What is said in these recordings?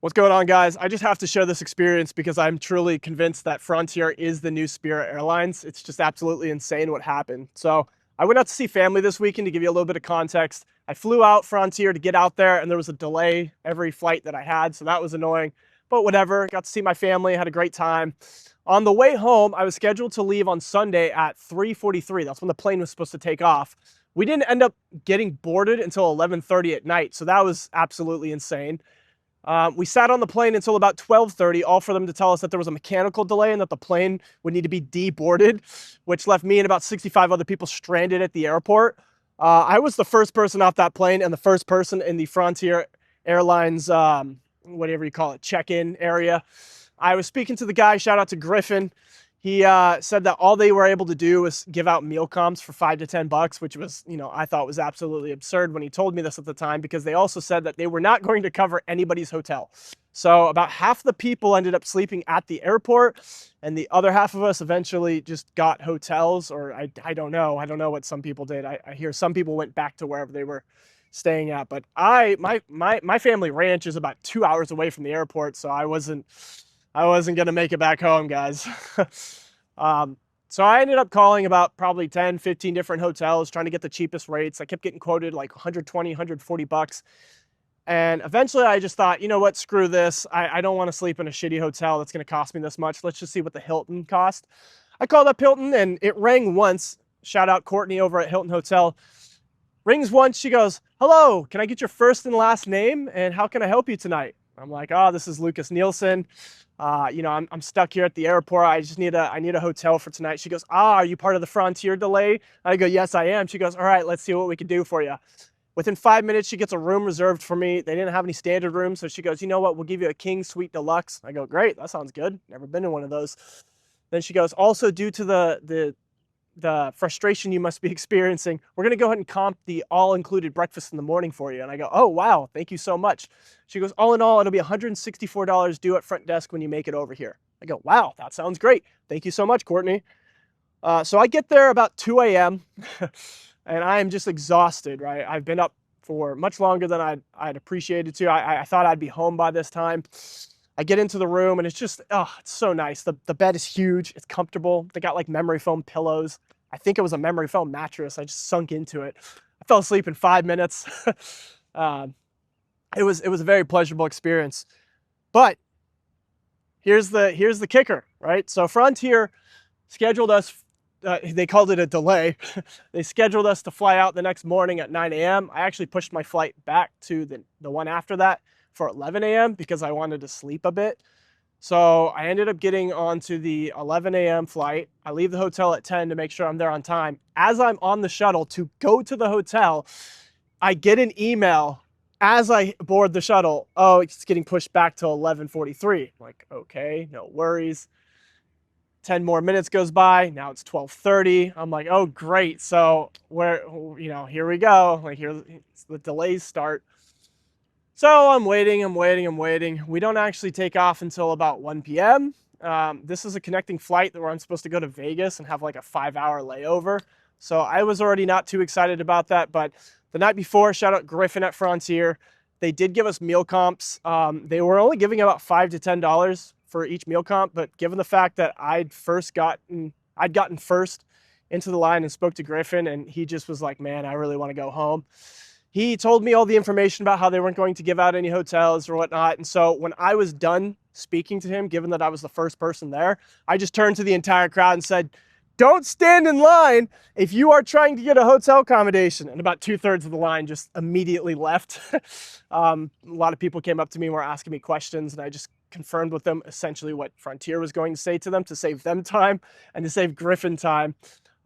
What's going on, guys? I just have to share this experience because I'm truly convinced that Frontier is the new Spirit Airlines. It's just absolutely insane what happened. So I went out to see family this weekend. To give you a little bit of context, I flew out Frontier to get out there, and there was a delay every flight that I had, so that was annoying. But whatever, got to see my family, had a great time. On the way home, I was scheduled to leave on Sunday at 3:43. That's when the plane was supposed to take off. We didn't end up getting boarded until 11:30 at night, so that was absolutely insane. We sat on the plane until about 12:30, all for them to tell us that there was a mechanical delay and that the plane would need to be deboarded, which left me and about 65 other people stranded at the airport. I was the first person off that plane and the first person in the Frontier Airlines, whatever you call it, check-in area. I was speaking to the guy, shout out to Griffin. He said that all they were able to do was give out meal comps for $5 to $10, which was, I thought was absolutely absurd when he told me this at the time, because they also said that they were not going to cover anybody's hotel. So about half the people ended up sleeping at the airport, and the other half of us eventually just got hotels, or I don't know. I don't know what some people did. I hear some people went back to wherever they were staying at, but my family ranch is about 2 hours away from the airport, so I wasn't going to make it back home, guys. So I ended up calling about probably 10, 15 different hotels, trying to get the cheapest rates. I kept getting quoted like 120, 140 bucks. And eventually I just thought, you know what, screw this. I don't want to sleep in a shitty hotel that's going to cost me this much. Let's just see what the Hilton cost. I called up Hilton and it rang once. Shout out Courtney over at Hilton Hotel. Rings once. She goes, "Hello, can I get your first and last name? And how can I help you tonight?" I'm like, "Oh, this is Lucas Nielsen. I'm stuck here at the airport. I need a hotel for tonight." She goes, "Are you part of the Frontier delay?" I go, "Yes, I am." She goes, "All right, let's see what we can do for you." Within 5 minutes, she gets a room reserved for me. They didn't have any standard rooms, so she goes, "You know what? We'll give you a king suite deluxe." I go, "Great, that sounds good. Never been in one of those." Then she goes, "Also, due to the frustration you must be experiencing, we're going to go ahead and comp the all-included breakfast in the morning for you." And I go, "Oh, wow, thank you so much." She goes, "All in all, it'll be $164 due at front desk when you make it over here." I go, "Wow, that sounds great. Thank you so much, Courtney." So I get there about 2 a.m. and I am just exhausted, right? I've been up for much longer than I'd appreciated to. I thought I'd be home by this time. I get into the room and it's just, oh, it's so nice. The bed is huge. It's comfortable. They got like memory foam pillows. I think it was a memory foam mattress. I just sunk into it. I fell asleep in 5 minutes. uh, it was a very pleasurable experience. But here's the kicker, right? So Frontier scheduled us. They called it a delay. They scheduled us to fly out the next morning at 9 a.m. I actually pushed my flight back to the one after that for 11 a.m. because I wanted to sleep a bit. So I ended up getting onto the 11 a.m. flight. I leave the hotel at 10 to make sure I'm there on time. As I'm on the shuttle to go to the hotel, I get an email as I board the shuttle. "Oh, it's getting pushed back to 11:43. I'm like, okay, no worries. 10 more minutes goes by. Now it's 12:30. I'm like, oh, great. So here we go. Like, here the delays start. So I'm waiting. We don't actually take off until about 1 p.m. This is a connecting flight where I'm supposed to go to Vegas and have like a 5-hour layover. So I was already not too excited about that. But the night before, shout out Griffin at Frontier, they did give us meal comps. They were only giving about $5 to $10 for each meal comp. But given the fact that I'd gotten first into the line and spoke to Griffin, and he just was like, "Man, I really want to go home." He told me all the information about how they weren't going to give out any hotels or whatnot. And so when I was done speaking to him, given that I was the first person there, I just turned to the entire crowd and said, "Don't stand in line if you are trying to get a hotel accommodation." And about 2/3 of the line just immediately left. A lot of people came up to me and were asking me questions, and I just confirmed with them essentially what Frontier was going to say to them to save them time and to save Griffin time.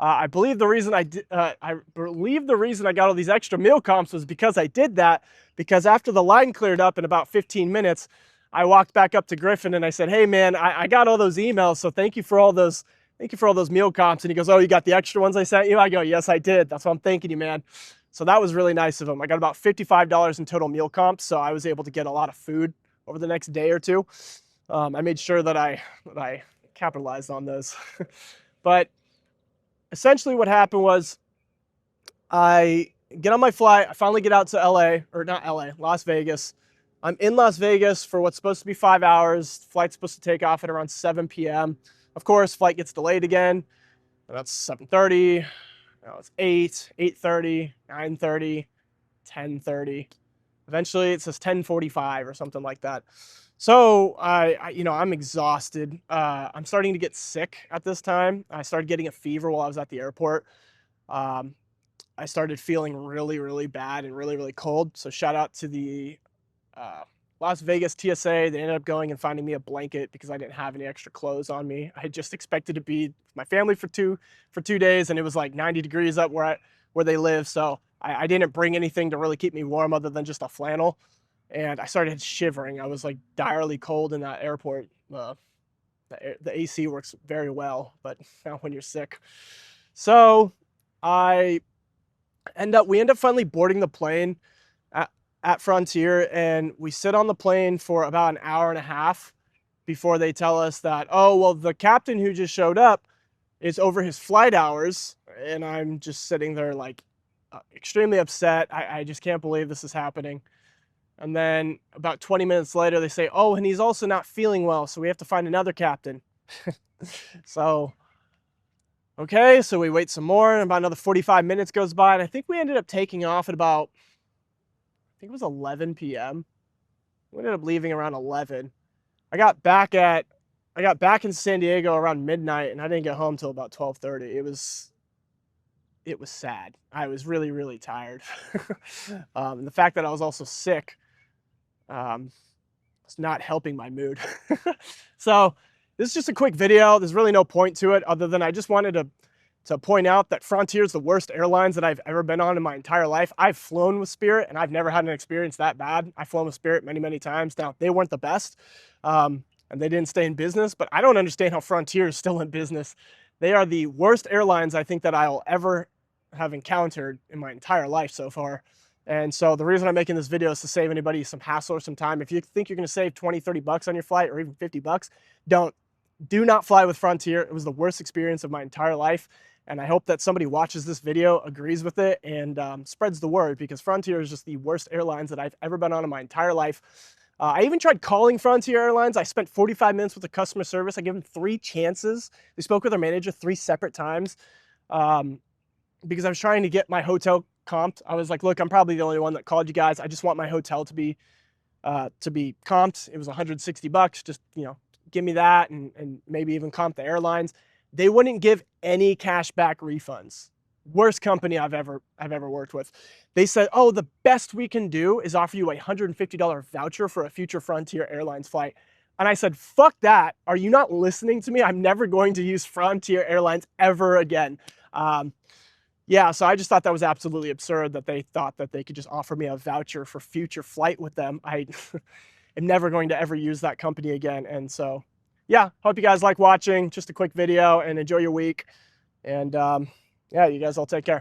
I believe the reason I got all these extra meal comps was because I did that. Because after the line cleared up in about 15 minutes, I walked back up to Griffin and I said, "Hey man, I got all those emails, so thank you for all those meal comps." And he goes, "Oh, you got the extra ones I sent you?" I go, "Yes, I did. That's what I'm thanking you, man." So that was really nice of him. I got about $55 in total meal comps, so I was able to get a lot of food over the next day or two. I made sure that I capitalized on those. But essentially what happened was I get on my flight. I finally get out to LA, or not LA, Las Vegas. I'm in Las Vegas for what's supposed to be 5 hours. Flight's supposed to take off at around 7 p.m. Of course, flight gets delayed again. That's 7:30. Now it's 8, 8:30, 9:30, 10:30. Eventually it says 10:45 or something like that. So I'm exhausted. I'm starting to get sick at this time. I started getting a fever while I was at the airport. Um, I started feeling really, really bad and really, really cold. So shout out to the uh, Las Vegas TSA. They ended up going and finding me a blanket because I didn't have any extra clothes on me. I had just expected to be with my family for 2 days, and it was like 90 degrees up where they live. So I didn't bring anything to really keep me warm other than just a flannel. And I started shivering. I was like direly cold in that airport. The AC works very well, but not when you're sick. So we end up finally boarding the plane at Frontier, and we sit on the plane for about an hour and a half before they tell us that, oh, well, the captain who just showed up is over his flight hours. And I'm just sitting there like extremely upset. I just can't believe this is happening. And then about 20 minutes later, they say, oh, and he's also not feeling well, so we have to find another captain. So, okay, so we wait some more, and about another 45 minutes goes by, and I think we ended up taking off at about, I think it was 11 p.m. We ended up leaving around 11. I got back in San Diego around midnight, and I didn't get home till about 12:30. It was sad. I was really, really tired. And the fact that I was also sick was not helping my mood. So this is just a quick video. There's really no point to it other than I just wanted to point out that Frontier is the worst airlines that I've ever been on in my entire life. I've flown with Spirit, and I've never had an experience that bad. I've flown with Spirit many, many times. Now, they weren't the best, and they didn't stay in business, but I don't understand how Frontier is still in business. They are the worst airlines I think that I'll ever have encountered in my entire life so far. And so the reason I'm making this video is to save anybody some hassle or some time. If you think you're going to save 20, 30 bucks on your flight or even 50 bucks, do not fly with Frontier. It was the worst experience of my entire life. And I hope that somebody watches this video, agrees with it, and spreads the word, because Frontier is just the worst airlines that I've ever been on in my entire life. I even tried calling Frontier Airlines. I spent 45 minutes with the customer service. I gave them 3 chances. They spoke with their manager 3 separate times because I was trying to get my hotel comped. I was like, look, I'm probably the only one that called you guys. I just want my hotel to be comped. It was 160 bucks. Just, give me that and maybe even comp the airlines. They wouldn't give any cashback refunds. Worst company I've ever worked with. They said, oh, the best we can do is offer you a $150 voucher for a future Frontier Airlines flight. And I said, fuck that. Are you not listening to me? I'm never going to use Frontier Airlines ever again. Yeah, so I just thought that was absolutely absurd that they thought that they could just offer me a voucher for future flight with them. I am never going to ever use that company again. And so, yeah, hope you guys like watching. Just a quick video, and enjoy your week. And yeah, you guys all take care.